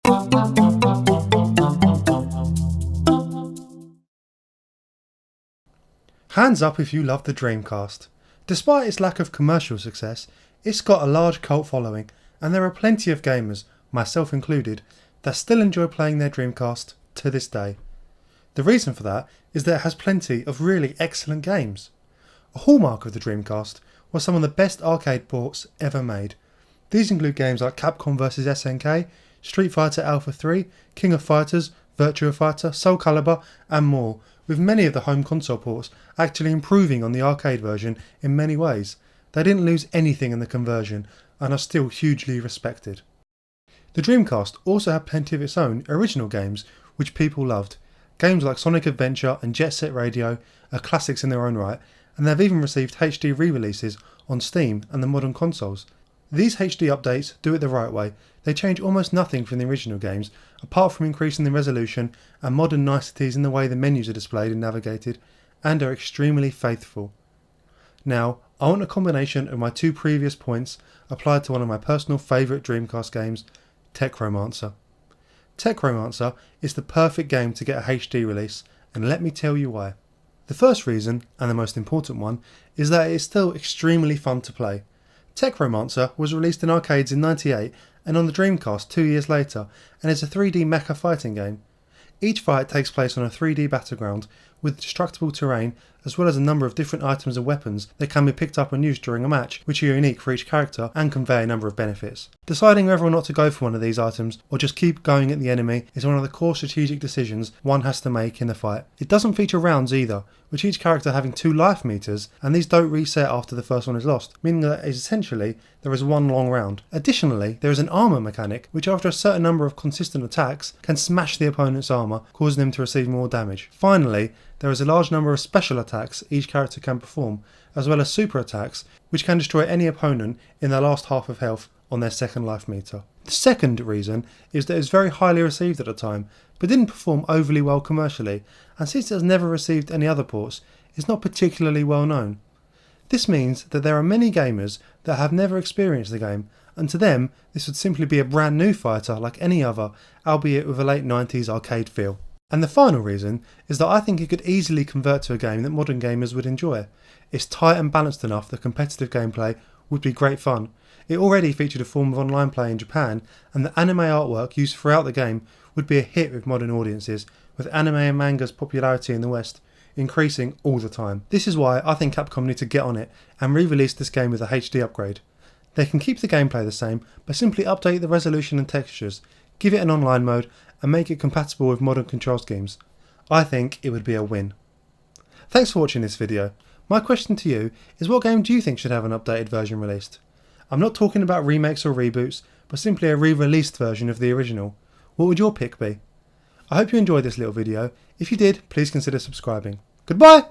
Hands up if you love the Dreamcast. Despite its lack of commercial success, it's got a large cult following, and there are plenty of gamers, myself included, that still enjoy playing their Dreamcast to this day. The reason for that is that it has plenty of really excellent games. A hallmark of the Dreamcast was some of the best arcade ports ever made. These include games like Capcom vs SNK, Street Fighter Alpha 3, King of Fighters, Virtua Fighter, Soul Calibur and more, with many of the home console ports actually improving on the arcade version in many ways. They didn't lose anything in the conversion and are still hugely respected. The Dreamcast also had plenty of its own original games which people loved. Games like Sonic Adventure and Jet Set Radio are classics in their own right, and they've even received HD re-releases on Steam and the modern consoles. These HD updates do it the right way. They change almost nothing from the original games, apart from increasing the resolution and modern niceties in the way the menus are displayed and navigated, and are extremely faithful. Now, I want a combination of my two previous points applied to one of my personal favourite Dreamcast games, Techromancer. Techromancer is the perfect game to get a HD release, and let me tell you why. The first reason, and the most important one, is that it is still extremely fun to play. Techromancer was released in arcades in '98 and on the Dreamcast 2 years later, and is a 3D mecha fighting game. Each fight takes place on a 3D battleground with destructible terrain, as well as a number of different items and weapons that can be picked up and used during a match, which are unique for each character and convey a number of benefits. Deciding whether or not to go for one of these items or just keep going at the enemy is one of the core strategic decisions one has to make in the fight. It doesn't feature rounds either, with each character having 2 life meters, and these don't reset after the first one is lost, meaning that essentially there is one long round. Additionally, there is an armor mechanic which after a certain number of consistent attacks can smash the opponent's armor, causing them to receive more damage. Finally, there is a large number of special attacks each character can perform, as well as super attacks which can destroy any opponent in their last half of health on their second life meter. The second reason is that it was very highly received at the time, but didn't perform overly well commercially, and since it has never received any other ports, it's not particularly well known. This means that there are many gamers that have never experienced the game, and to them this would simply be a brand new fighter like any other, albeit with a late 90s arcade feel. And the final reason is that I think it could easily convert to a game that modern gamers would enjoy. It's tight and balanced enough that competitive gameplay would be great fun. It already featured a form of online play in Japan, and the anime artwork used throughout the game would be a hit with modern audiences, with anime and manga's popularity in the West increasing all the time. This is why I think Capcom need to get on it and re-release this game with a HD upgrade. They can keep the gameplay the same, but simply update the resolution and textures, give it an online mode, and make it compatible with modern control schemes. I think it would be a win. Thanks for watching this video. My question to you is, what game do you think should have an updated version released? I'm not talking about remakes or reboots, but simply a re-released version of the original. What would your pick be? I hope you enjoyed this little video. If you did, please consider subscribing. Goodbye!